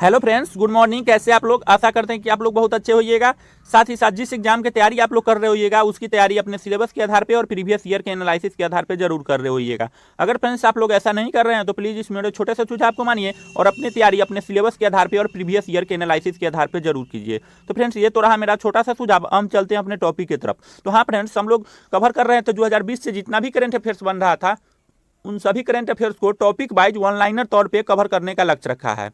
Hello friends, good morning. कैसे आप लोग? आशा करते हैं कि आप लोग बहुत अच्छे होइएगा। साथ ही साथ जिस एग्जाम की तैयारी आप लोग कर रहे होइएगा उसकी तैयारी अपने सिलेबस के आधार पे और प्रीवियस ईयर के एनालिसिस के आधार पे जरूर कर रहे होइएगा। अगर फ्रेंड्स आप लोग ऐसा नहीं कर रहे हैं तो प्लीज़ इस मेरे छोटे से सुझाव को मानिए और अपनी तैयारी अपने सिलेबस के आधार पर और प्रीवियस ईयर के एनालिसिस के आधार पर जरूर कीजिए। तो फ्रेंड्स ये तो रहा मेरा छोटा सा सुझाव। हम चलते हैं अपने टॉपिक की तरफ। तो हाँ फ्रेंड्स, हम लोग कवर कर रहे हैं तो 2020 से जितना भी करंट अफेयर्स बन रहा था उन सभी करंट अफेयर्स को टॉपिक वाइज वन लाइनर तौर पे कवर करने का लक्ष्य रखा है।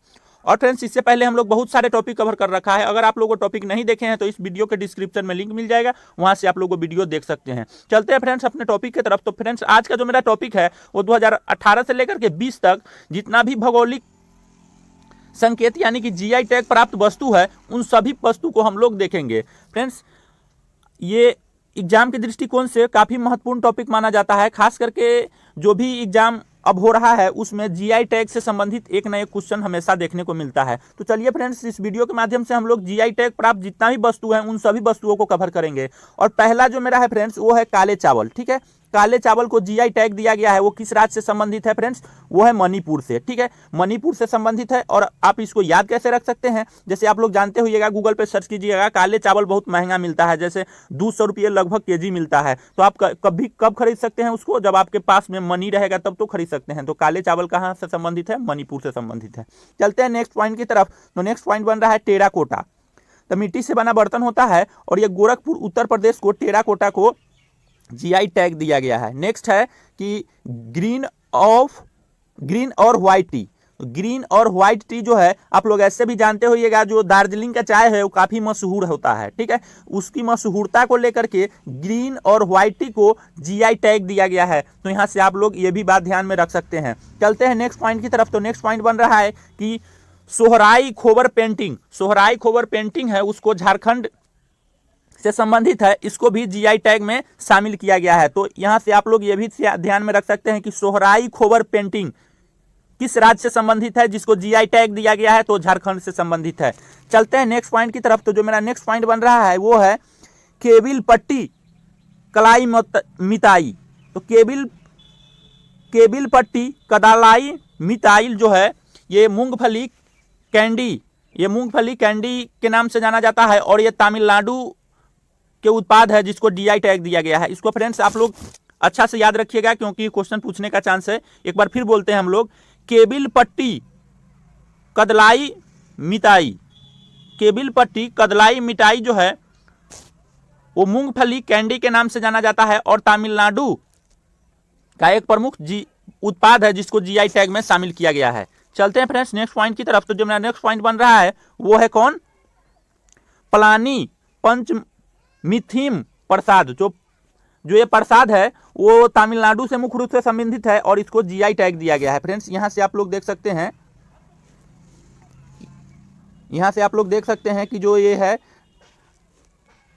और फ्रेंड्स इससे पहले हम लोग बहुत सारे टॉपिक कवर कर रखा है। अगर आप लोग वो टॉपिक नहीं देखे हैं तो इस वीडियो के डिस्क्रिप्शन में लिंक मिल जाएगा, वहां से आप लोग वो वीडियो देख सकते हैं। चलते हैं फ्रेंड्स अपने टॉपिक की तरफ। तो फ्रेंड्स आज का जो मेरा टॉपिक है वो 2018 से लेकर के 20 तक जितना भी भौगोलिक संकेत यानी कि जीआई टैग प्राप्त वस्तु है उन सभी वस्तु को हम लोग देखेंगे। फ्रेंड्स ये एग्जाम के दृष्टिकोण से काफी महत्वपूर्ण टॉपिक माना जाता है। खास करके जो भी एग्जाम अब हो रहा है उसमें जीआई टैग से संबंधित एक न एक क्वेश्चन हमेशा देखने को मिलता है। तो चलिए फ्रेंड्स, इस वीडियो के माध्यम से हम लोग जीआई टैग प्राप्त जितना भी वस्तु है उन सभी वस्तुओं को कवर करेंगे। और पहला जो मेरा है फ्रेंड्स वो है काले चावल। ठीक है, काले चावल को जीआई टैग दिया गया है। वो किस राज्य से संबंधित है फ्रेंड्स? वो है मणिपुर से। ठीक है, मणिपुर से संबंधित है। और आप इसको याद कैसे रख सकते हैं? जैसे आप लोग जानते होइएगा, गूगल पे सर्च कीजिएगा, काले चावल बहुत महंगा मिलता है, जैसे 200 रुपये लगभग केजी मिलता है। तो आप कब खरीद सकते हैं उसको? जब आपके पास में मनी रहेगा तब तो खरीद सकते हैं। तो काले चावल कहाँ से संबंधित है? मणिपुर से संबंधित है। चलते हैं नेक्स्ट पॉइंट की तरफ। तो नेक्स्ट पॉइंट बन रहा है टेराकोटा। तो मिट्टी से बना बर्तन होता है और ये गोरखपुर उत्तर प्रदेश को टेराकोटा को जीआई टैग दिया गया है। नेक्स्ट है कि ग्रीन और व्हाइट टी। ग्रीन और व्हाइट टी जो है आप लोग ऐसे भी जानते होइएगा, जो दार्जिलिंग का चाय है वो काफी मशहूर होता है। ठीक है, उसकी मशहूरता को लेकर के ग्रीन और व्हाइट टी को जीआई टैग दिया गया है। तो यहाँ से आप लोग ये भी बात ध्यान में रख सकते हैं। चलते हैं नेक्स्ट पॉइंट की तरफ। तो नेक्स्ट पॉइंट बन रहा है कि सोहराई खोबर पेंटिंग। सोहराई खोबर पेंटिंग है उसको झारखंड से संबंधित है, इसको भी जीआई टैग में शामिल किया गया है। तो यहां से आप लोग ये भी ध्यान में रख सकते हैं कि सोहराई खोबर पेंटिंग किस राज्य से संबंधित है जिसको जीआई टैग दिया गया है? तो झारखंड से संबंधित है। चलते हैं नेक्स्ट पॉइंट की तरफ। तो जो मेरा नेक्स्ट पॉइंट बन रहा है वो है केबिल पट्टी कलाई मिताई। तो केबिल पट्टी कदालाई मिताइल जो है ये मूंगफली कैंडी के नाम से जाना जाता है और ये तमिलनाडु के उत्पाद है जिसको जीआई टैग दिया गया है। इसको फ्रेंड्स आप लोग अच्छा से याद रखिएगा क्योंकि क्वेश्चन पूछने का चांस है। एक बार फिर बोलते हैं हम लोग, केबिल पट्टी कदलाई मिताई। केबिल पट्टी कदलाई मिठाई जो है वो मूंगफली कैंडी के नाम से जाना जाता है और तमिलनाडु का एक प्रमुख उत्पाद है जिसको जीआई टैग में शामिल किया गया है। चलते हैं फ्रेंड्स नेक्स्ट पॉइंट की तरफ। तो जो मेरा नेक्स्ट पॉइंट बन रहा है वो है कौन? पलानी पंचमिथीम प्रसाद। जो ये प्रसाद है वो तमिलनाडु से मुख्य रूप से संबंधित है और इसको जीआई टैग दिया गया है। फ्रेंड्स यहां से आप लोग देख सकते हैं कि जो ये है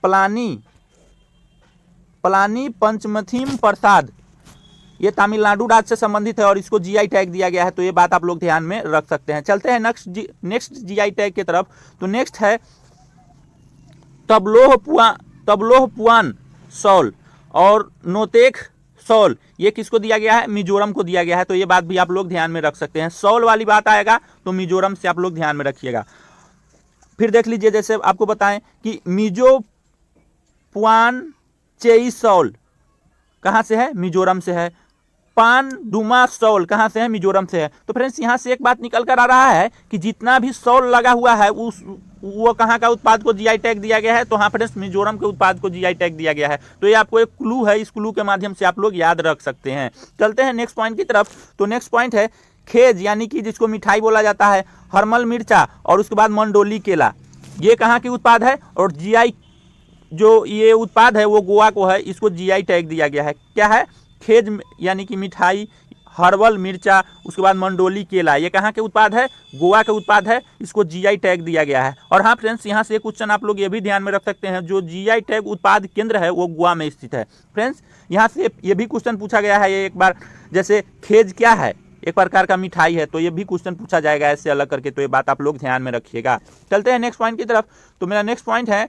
पलानी पंचमथीम प्रसाद, ये तमिलनाडु राज्य से संबंधित है और इसको जीआई टैग दिया गया है। तो ये बात आप लोग ध्यान में रख सकते हैं। चलते हैं नेक्स्ट जीआई टैग की तरफ। तो नेक्स्ट है तबलोह पुआन शॉल और नोतेक शॉल। ये किसको दिया गया है? मिजोरम को दिया गया है। तो ये बात भी आप लोग ध्यान में रख सकते हैं। शॉल वाली बात आएगा तो मिजोरम से आप लोग ध्यान में रखिएगा। फिर देख लीजिए, जैसे आपको बताएं कि मिजो पुआन चेई शॉल कहाँ से है? मिजोरम से है। पान डुमा शॉल कहाँ से है? मिजोरम से है। तो फ्रेंड्स यहाँ से एक बात निकल कर आ रहा है कि जितना भी शॉल लगा हुआ है वो कहाँ का उत्पाद को जीआई टैग दिया गया है? तो हाँ फ्रेंड्स, मिजोरम के उत्पाद को जीआई टैग दिया गया है। तो ये आपको एक क्लू है, इस क्लू के माध्यम से आप लोग याद रख सकते हैं। चलते हैं नेक्स्ट पॉइंट की तरफ। तो नेक्स्ट पॉइंट है खेज, यानी कि जिसको मिठाई बोला जाता है, हरमल मिर्चा और उसके बाद मंडोली केला। ये कहाँ के उत्पाद है? और जीआई जो ये उत्पाद है वो गोवा को है, इसको जीआई टैग दिया गया है। क्या है? खेज यानी कि मिठाई, हर्बल मिर्चा, उसके बाद मंडोली केला, ये कहाँ के उत्पाद है? गोवा के उत्पाद है, इसको जीआई टैग दिया गया है। और हाँ फ्रेंड्स, यहाँ से क्वेश्चन आप लोग ये भी ध्यान में रख सकते हैं, जो जीआई टैग उत्पाद केंद्र है वो गोवा में स्थित है। फ्रेंड्स यहाँ से ये भी क्वेश्चन पूछा गया है एक बार, जैसे खेज क्या है? एक प्रकार का मिठाई है, तो ये भी क्वेश्चन पूछा जाएगा ऐसे अलग करके। तो ये बात आप लोग ध्यान में रखिएगा। चलते हैं नेक्स्ट पॉइंट की तरफ। तो मेरा नेक्स्ट पॉइंट है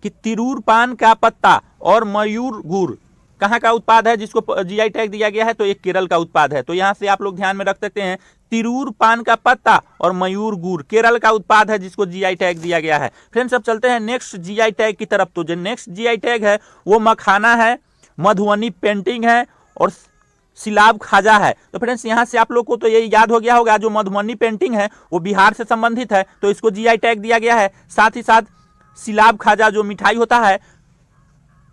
कि तिरूर पान का पत्ता और मयूर गुड़ कहाँ का उत्पाद है जिसको जीआई टैग दिया गया है, तो एक केरल का उत्पाद है। तो यहाँ से आप लोग ध्यान में रख सकते हैं तिरूर पान का पत्ता और मयूर गुड़ केरल का उत्पाद है जिसको जीआई टैग दिया गया है। फ्रेंड्स अब चलते हैं नेक्स्ट जीआई टैग की तरफ। तो जो नेक्स्ट जीआई टैग है वो मखाना है, मधुबनी पेंटिंग है और सिलाब खाजा है। तो फ्रेंड्स यहाँ से आप लोग को तो ये याद हो गया होगा, जो मधुबनी पेंटिंग है वो बिहार से संबंधित है तो इसको जीआई टैग दिया गया है। साथ ही साथ सिलाब खाजा जो मिठाई होता है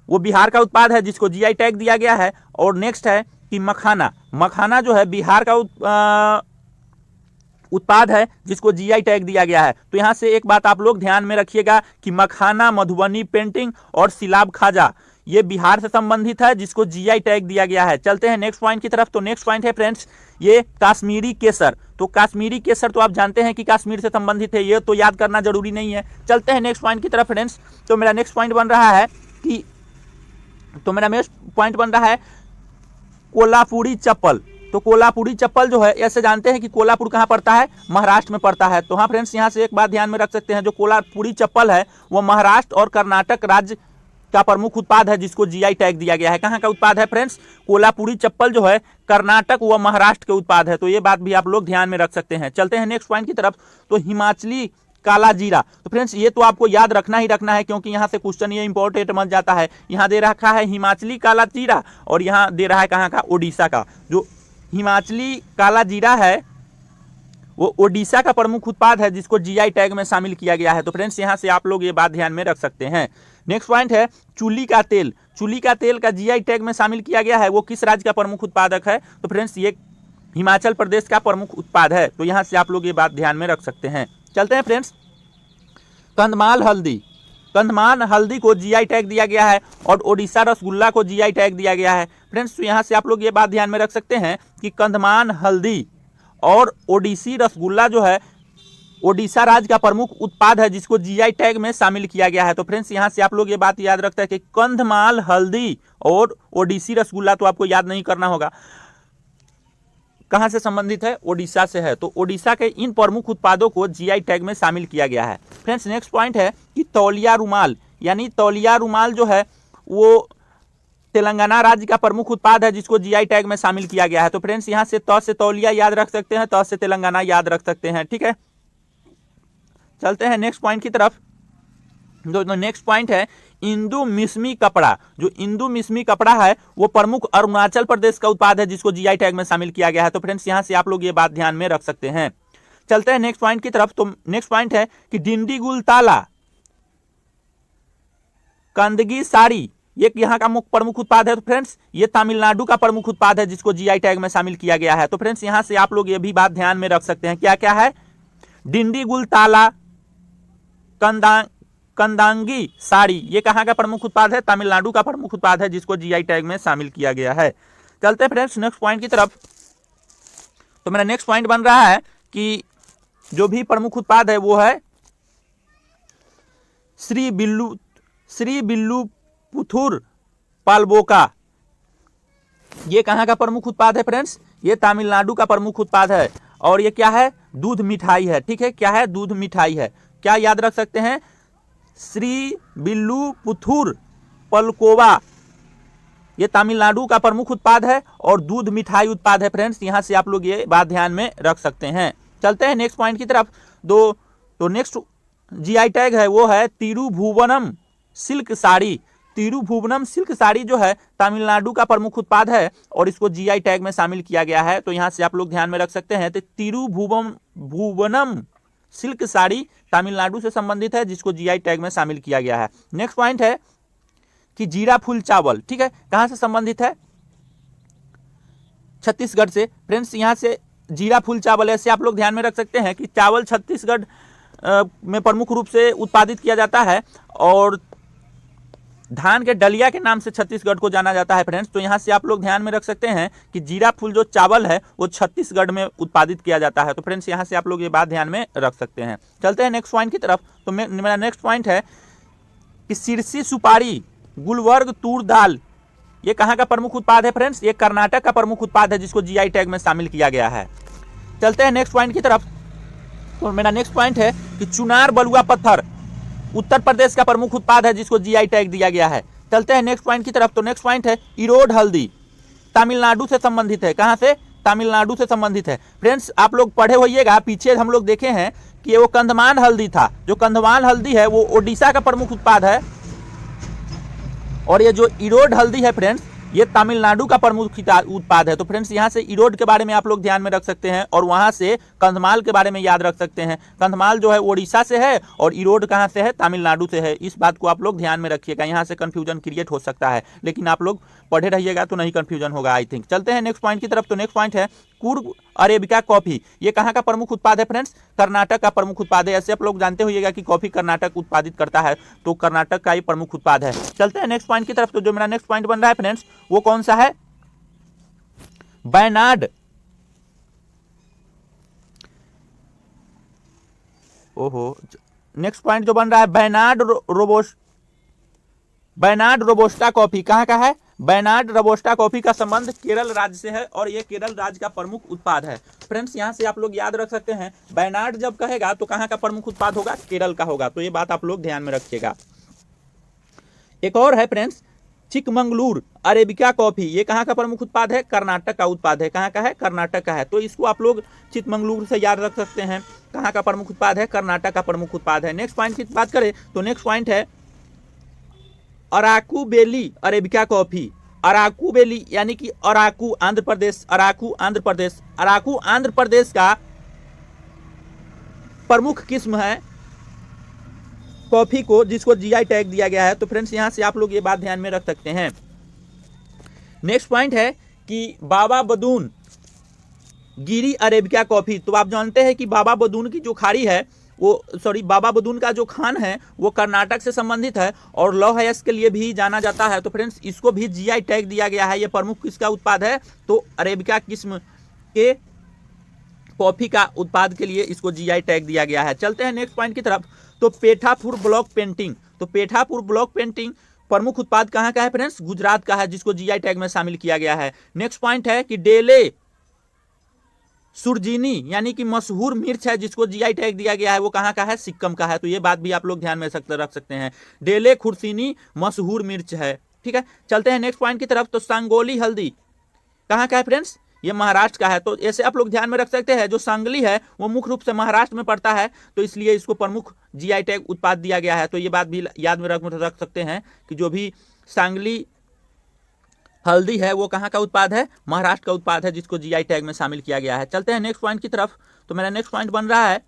वो बिहार का उत्पाद है जिसको जीआई टैग दिया गया है। और नेक्स्ट है कि मखाना जो है बिहार का उत्पाद है जिसको जीआई टैग दिया गया है। तो यहाँ से एक बात आप लोग ध्यान में रखिएगा कि मखाना, मधुबनी पेंटिंग और सिलाब खाजा ये बिहार से संबंधित है जिसको जीआई टैग दिया गया है। चलते हैं नेक्स्ट पॉइंट की तरफ। तो नेक्स्ट पॉइंट है फ्रेंड्स ये कश्मीरी केसर। तो कश्मीरी केसर तो आप जानते हैं कि कश्मीर से संबंधित है, ये तो याद करना जरूरी नहीं है। चलते हैं नेक्स्ट पॉइंट की तरफ फ्रेंड्स। तो मेरा नेक्स्ट पॉइंट बन रहा है कोल्हापुरी चप्पल। तो कोल्हापुरी चप्पल जो है, ऐसे जानते हैं कि कोल्हापुर कहाँ पड़ता है, महाराष्ट्र में पड़ता है। तो हाँ फ्रेंड्स यहाँ से एक बात ध्यान में रख सकते हैं, जो कोल्हापुरी चप्पल है वो महाराष्ट्र और कर्नाटक राज्य का प्रमुख उत्पाद है जिसको जीआई टैग दिया गया है। कहाँ का उत्पाद है फ्रेंड्स, कोल्हापुरी चप्पल जो है कर्नाटक व महाराष्ट्र के उत्पाद है। तो ये बात भी आप लोग ध्यान में रख सकते हैं। चलते हैं नेक्स्ट पॉइंट की तरफ। तो हिमाचली काला जीरा। तो फ्रेंड्स ये तो आपको याद रखना ही रखना है क्योंकि यहाँ से क्वेश्चन ये इंपॉर्टेंट बन जाता है। यहाँ दे रखा है हिमाचली काला जीरा और यहाँ दे रहा है कहाँ का, उड़ीसा का। जो हिमाचली काला जीरा है वो उड़ीसा का प्रमुख उत्पाद है जिसको जीआई टैग में शामिल किया गया है। तो फ्रेंड्स यहाँ से आप लोग ये बात ध्यान में रख सकते हैं। नेक्स्ट पॉइंट है चूल्ही का तेल। चूल्ही का तेल का जीआई टैग में शामिल किया गया है, वो किस राज्य का प्रमुख उत्पादक है, तो फ्रेंड्स ये हिमाचल प्रदेश का प्रमुख उत्पाद है। तो यहाँ से आप लोग ये बात ध्यान में रख सकते हैं। चलते हैं फ्रेंड्स कंधमाल हल्दी। कंधमाल हल्दी को जीआई टैग दिया गया है और ओडिशा रसगुल्ला को जीआई टैग दिया गया है। फ्रेंड्स यहाँ से आप लोग ये बात ध्यान में रख सकते हैं कि कंधमाल हल्दी और ओडिसी रसगुल्ला जो है ओडिशा राज्य का प्रमुख उत्पाद है जिसको जीआई टैग में शामिल किया गया है। तो फ्रेंड्स यहाँ से आप लोग ये बात याद रखते हैं कि कंधमाल हल्दी और ओडिसी रसगुल्ला तो आपको याद नहीं करना होगा, कहाँ से संबंधित है, ओडिशा से है। तो ओडिशा के इन प्रमुख उत्पादों को जीआई टैग में शामिल किया गया है। फ्रेंड्स नेक्स्ट पॉइंट है कि तौलिया रुमाल, यानी तौलिया रुमाल जो है वो तेलंगाना राज्य का प्रमुख उत्पाद है जिसको जीआई टैग में शामिल किया गया है। तो फ्रेंड्स यहाँ से त से तौलिया याद रख सकते हैं, त से तेलंगाना याद रख सकते हैं, ठीक है। चलते हैं नेक्स्ट पॉइंट की तरफ। जो नेक्स्ट पॉइंट है इंदु मिसमी कपड़ा। जो इंदु मिसमी कपड़ा है वो प्रमुख अरुणाचल प्रदेश का उत्पाद है जिसको जीआई टैग में शामिल किया गया है। तो फ्रेंड्स यहाँ से आप लोग ये बात ध्यान में रख सकते हैं। चलते हैं नेक्स्ट पॉइंट की तरफ। तो नेक्स्ट पॉइंट है कि डिंडीगुल ताला कंदगी साड़ी ये यहाँ का मुख्य प्रमुख उत्पाद है। तो फ्रेंड्स ये तमिलनाडु का प्रमुख उत्पाद है जिसको जीआई टैग में शामिल किया गया है। तो फ्रेंड्स यहाँ से आप लोग ये भी बात ध्यान में रख सकते हैं, क्या क्या है, डिंडीगुल ताला कंदांगी साड़ी ये कहाँ का प्रमुख उत्पाद है, तमिलनाडु का प्रमुख उत्पाद है जिसको जीआई टैग में शामिल किया गया है। चलते हैं फ्रेंड्स नेक्स्ट पॉइंट की तरफ। तो मेरा नेक्स्ट पॉइंट बन रहा है कि जो भी प्रमुख उत्पाद है वो है श्री बिल्लू पुथुर पालबोका। ये कहाँ का प्रमुख उत्पाद है फ्रेंड्स, ये तमिलनाडु का प्रमुख उत्पाद है। और ये क्या है, दूध मिठाई है, ठीक है, क्या है, दूध मिठाई है। क्या याद रख सकते हैं, श्री बिल्लू पुथुर पलकोवा ये तमिलनाडु का प्रमुख उत्पाद है और दूध मिठाई उत्पाद है। फ्रेंड्स यहाँ से आप लोग ये बात ध्यान में रख सकते हैं। चलते हैं नेक्स्ट पॉइंट की तरफ। तो नेक्स्ट जीआई टैग है वो है तिरुभुवनम सिल्क साड़ी। तिरुभुवनम सिल्क साड़ी जो है तमिलनाडु का प्रमुख उत्पाद है और इसको जीआई टैग में शामिल किया गया है। तो यहाँ से आप लोग ध्यान में रख सकते हैं। तो तिरुभुवनम सिल्क साड़ी तमिलनाडु से संबंधित है जिसको जीआई टैग में शामिल किया गया है। नेक्स्ट पॉइंट है कि जीरा फूल चावल, ठीक है, कहाँ से संबंधित है, छत्तीसगढ़ से। फ्रेंड्स यहाँ से जीरा फूल चावल ऐसे आप लोग ध्यान में रख सकते हैं कि चावल छत्तीसगढ़ में प्रमुख रूप से उत्पादित किया जाता है और धान के डलिया के नाम से छत्तीसगढ़ को जाना जाता है। फ्रेंड्स तो यहाँ से आप लोग ध्यान में रख सकते हैं कि जीरा फूल जो चावल है वो छत्तीसगढ़ में उत्पादित किया जाता है। तो फ्रेंड्स यहाँ से आप लोग ये बात ध्यान में रख सकते हैं। चलते हैं नेक्स्ट पॉइंट की तरफ। तो मेरा नेक्स्ट पॉइंट है कि सिरसी सुपारी गुलवर्ग तूर दाल ये कहाँ का प्रमुख उत्पाद है फ्रेंड्स, ये कर्नाटक का प्रमुख उत्पाद है जिसको जीआई टैग में शामिल किया गया है। चलते हैं नेक्स्ट पॉइंट की तरफ। तो मेरा नेक्स्ट पॉइंट है कि चुनार बलुआ पत्थर उत्तर प्रदेश का प्रमुख उत्पाद है जिसको जीआई टैग दिया गया है। चलते हैं नेक्स्ट पॉइंट की तरफ। तो नेक्स्ट पॉइंट है इरोड हल्दी, तमिलनाडु से संबंधित है। कहां से? तमिलनाडु से संबंधित है। फ्रेंड्स आप लोग पढ़े होइएगा, पीछे हम लोग देखे हैं कि ये वो कंधमान हल्दी था। जो कंधमान हल्दी है वो ओडिशा का प्रमुख उत्पाद है, और ये जो इरोड हल्दी है फ्रेंड्स, ये तमिलनाडु का प्रमुख उत्पाद है। तो फ्रेंड्स यहाँ से इरोड के बारे में आप लोग ध्यान में रख सकते हैं, और वहां से कंधमाल के बारे में याद रख सकते हैं। कंधमाल जो है ओडिशा से है, और इरोड कहाँ से है? तमिलनाडु से है। इस बात को आप लोग ध्यान में रखिएगा, यहाँ से कंफ्यूजन क्रिएट हो सकता है, लेकिन आप लोग पढ़े रहिएगा तो नहीं कंफ्यूजन होगा आई थिंक। चलते हैं नेक्स्ट पॉइंट की तरफ। तो नेक्स्ट पॉइंट है कुर्ग अरेबिका कॉफी। ये कहाँ का प्रमुख उत्पाद है फ्रेंड्स? कर्नाटक का प्रमुख उत्पाद है। ऐसे आप लोग जानते होइएगा कि कॉफी कर्नाटक उत्पादित करता है, तो कर्नाटक का ही प्रमुख उत्पाद है। चलते हैं नेक्स्ट पॉइंट की तरफ। तो जो मेरा नेक्स्ट पॉइंट बन रहा है फ्रेंड्स, वो कौन सा है? बैनार्ड, ओहो, नेक्स्ट पॉइंट जो बन रहा है बैनार्ड रोबोस्टा कॉफी। कहाँ का है? बैनार्ड रोबोस्टा कॉफी का संबंध केरल राज्य से है, और ये केरल राज्य का प्रमुख उत्पाद है। फ्रेंड्स यहाँ से आप लोग याद रख सकते हैं, बैनार्ड जब कहेगा तो कहाँ का प्रमुख उत्पाद होगा? केरल का होगा। तो ये बात आप लोग ध्यान में रखिएगा। एक और है फ्रेंड्स चिकमंगलूर अरेबिका कॉफी। ये कहाँ का प्रमुख उत्पाद है? कर्नाटक का उत्पाद है। कहाँ का है? कर्नाटक का है। तो इसको आप लोग चिकमंगलूर से याद रख सकते हैं। कहाँ का प्रमुख उत्पाद है? कर्नाटक का प्रमुख उत्पाद है। नेक्स्ट पॉइंट की बात करें तो नेक्स्ट पॉइंट है अराकू बेली अरेबिका कॉफी। अराकू बेली यानी कि अराकू आंध्र प्रदेश, अराकू आंध्र प्रदेश, अराकू आंध्र प्रदेश का प्रमुख किस्म है कॉफी को, जिसको जीआई टैग दिया गया है। तो फ्रेंड्स यहाँ से आप लोग ये बात ध्यान में रख सकते हैं। नेक्स्ट पॉइंट है कि बाबा बदून गिरी अरेबिका कॉफी। तो आप जानते हैं कि बाबा बदून की जो खाड़ी है बाबा बदून का जो खान है वो कर्नाटक से संबंधित है, और लौह अयस्क के लिए भी जाना जाता है। तो फ्रेंड्स इसको भी जीआई टैग दिया गया है। ये प्रमुख किसका उत्पाद है? तो अरेबिका किस्म के कॉफी का उत्पाद के लिए इसको जीआई टैग दिया गया है। चलते हैं नेक्स्ट पॉइंट की तरफ। तो पेठापुर ब्लॉक पेंटिंग। तो पेठापुर ब्लॉक पेंटिंग प्रमुख उत्पाद कहाँ का है फ्रेंड्स? गुजरात का है, जिसको जीआई टैग में शामिल किया गया है। नेक्स्ट पॉइंट है कि डेले सुरजीनी यानी कि मशहूर मिर्च है, जिसको जीआई टैग दिया गया है, वो कहाँ का है? सिक्किम का है। तो ये बात भी आप लोग ध्यान में रख सकते हैं। डेले खुर्सीनी मशहूर मिर्च है। ठीक है, चलते हैं नेक्स्ट पॉइंट की तरफ। तो सांगोली हल्दी कहाँ का है फ्रेंड्स? ये महाराष्ट्र का है। तो ऐसे आप लोग ध्यान में रख सकते हैं, जो सांगली है वो मुख्य रूप से महाराष्ट्र में पड़ता है, तो इसलिए इसको प्रमुख जीआई टैग उत्पाद दिया गया है। तो ये बात भी याद में रख सकते हैं कि जो भी सांगली हल्दी है वो कहाँ का उत्पाद है? महाराष्ट्र का उत्पाद है, जिसको जीआई टैग में शामिल किया गया है। चलते हैं नेक्स्ट पॉइंट की तरफ। तो मेरा नेक्स्ट पॉइंट बन रहा है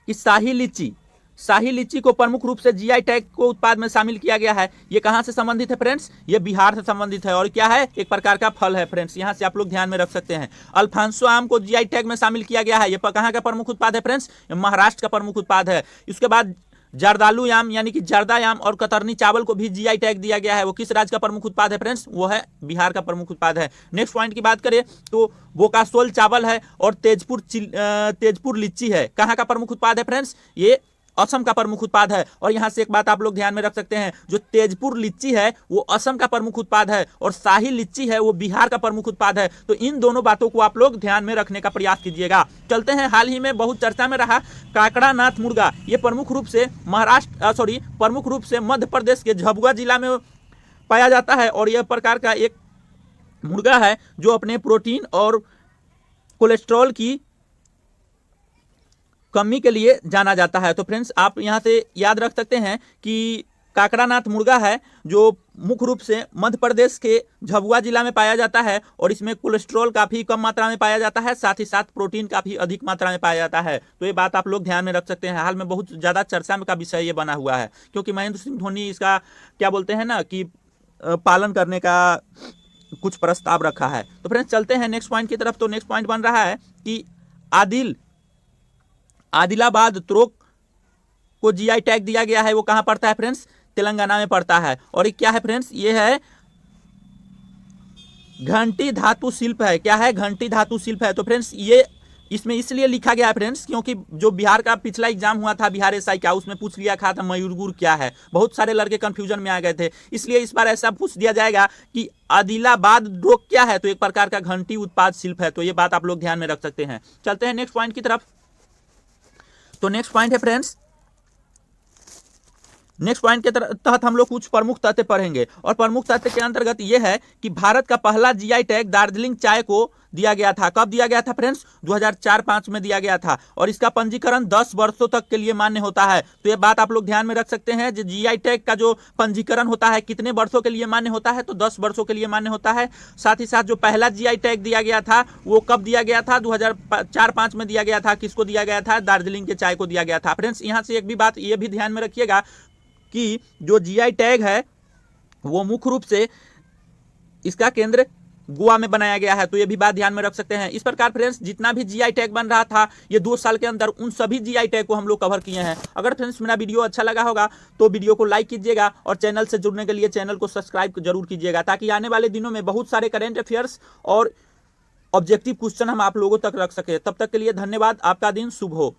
कि शाही लीची। शाही लीची को प्रमुख रूप से जीआई टैग को उत्पाद में शामिल किया गया है। ये कहाँ से संबंधित है फ्रेंड्स? ये बिहार से संबंधित है, और क्या है? एक प्रकार का फल है फ्रेंड्स। यहाँ से आप लोग ध्यान में रख सकते हैं। अल्फांसो आम को जीआई टैग में शामिल किया गया है। ये कहाँ का प्रमुख उत्पाद है फ्रेंड्स? ये महाराष्ट्र का प्रमुख उत्पाद है। इसके बाद जर्दालू आम यानी कि जर्दा आम और कतरनी चावल को भी जीआई टैग दिया गया है। वो किस राज्य का प्रमुख उत्पाद है फ्रेंड्स? वो है बिहार का प्रमुख उत्पाद है। नेक्स्ट पॉइंट की बात करें तो बोकासोल चावल है, और तेजपुर लीची है। कहाँ का प्रमुख उत्पाद है फ्रेंड्स? ये असम का प्रमुख उत्पाद है। और यहाँ से एक बात आप लोग ध्यान में रख सकते हैं, जो तेजपुर लीची है वो असम का प्रमुख उत्पाद है, और शाही लीची है वो बिहार का प्रमुख उत्पाद है। तो इन दोनों बातों को आप लोग ध्यान में रखने का प्रयास कीजिएगा। चलते हैं, हाल ही में बहुत चर्चा में रहा काकड़ानाथ मुर्गा। ये प्रमुख रूप से मध्य प्रदेश के झाबुआ जिला में पाया जाता है, और यह प्रकार का एक मुर्गा है जो अपने प्रोटीन और कोलेस्ट्रॉल की कमी के लिए जाना जाता है। तो फ्रेंड्स आप यहाँ से याद रख सकते हैं कि काकड़ानाथ मुर्गा है जो मुख्य रूप से मध्य प्रदेश के झाबुआ जिला में पाया जाता है, और इसमें कोलेस्ट्रॉल काफ़ी कम मात्रा में पाया जाता है, साथ ही साथ प्रोटीन काफ़ी अधिक मात्रा में पाया जाता है। तो ये बात आप लोग ध्यान में रख सकते हैं। हाल में बहुत ज़्यादा चर्चा का विषय ये बना हुआ है, क्योंकि महेंद्र सिंह धोनी इसका क्या बोलते हैं ना कि पालन करने का कुछ प्रस्ताव रखा है। तो फ्रेंड्स चलते हैं नेक्स्ट पॉइंट की तरफ। तो नेक्स्ट पॉइंट बन रहा है कि आदिलाबाद त्रोक को जीआई टैग दिया गया है। वो कहाँ पड़ता है फ्रेंड्स? तेलंगाना में पड़ता है। और ये क्या है फ्रेंड्स? ये है घंटी धातु शिल्प है। क्या है? घंटी धातु शिल्प है। तो फ्रेंड्स ये इसमें इसलिए लिखा गया है फ्रेंड्स, क्योंकि जो बिहार का पिछला एग्जाम हुआ था बिहार एसआई का, उसमें पूछ लिया था मयूरगुर क्या है। बहुत सारे लड़के कंफ्यूजन में आ गए थे, इसलिए इस बार ऐसा पूछ दिया जाएगा कि आदिलाबाद ड्रोक क्या है? तो एक प्रकार का घंटी उत्पाद शिल्प है। तो ये बात आप लोग ध्यान में रख सकते हैं। चलते हैं नेक्स्ट पॉइंट की तरफ। तो नेक्स्ट पॉइंट है फ्रेंड्स नेक्स्ट पॉइंट के तहत हम लोग कुछ प्रमुख तथ्य पढ़ेंगे और प्रमुख तथ्य के अंतर्गत यह है कि भारत का पहला जीआई टैग दार्जिलिंग चाय को दिया गया था। कब दिया गया था फ्रेंड्स? 2004-5 में दिया गया था और इसका पंजीकरण 10 वर्षों तक के लिए मान्य होता है। तो ये बात आप लोग ध्यान में रख सकते हैं, जो जीआई टैग का जो पंजीकरण होता है कितने वर्षों के लिए मान्य होता है? तो 10 वर्षों के लिए मान्य होता है। साथ ही साथ जो पहला जीआई टैग दिया गया था वो कब दिया गया था? 2004-5 में दिया गया था। किसको दिया गया था? दार्जिलिंग के चाय को दिया गया था। फ्रेंड्स यहाँ से एक भी बात ये भी ध्यान में रखिएगा कि जो जीआई टैग है वो मुख्य रूप से इसका केंद्र गोवा में बनाया गया है। तो ये भी बात ध्यान में रख सकते हैं। इस प्रकार फ्रेंड्स जितना भी जीआई टैग बन रहा था ये 2 साल के अंदर उन सभी जीआई टैग को हम लोग कवर किए हैं। अगर फ्रेंड्स मेरा वीडियो अच्छा लगा होगा तो वीडियो को लाइक कीजिएगा और चैनल से जुड़ने के लिए चैनल को सब्सक्राइब जरूर कीजिएगा, ताकि आने वाले दिनों में बहुत सारे करेंट अफेयर्स और ऑब्जेक्टिव क्वेश्चन हम आप लोगों तक रख सके। तब तक के लिए धन्यवाद। आपका दिन शुभ हो।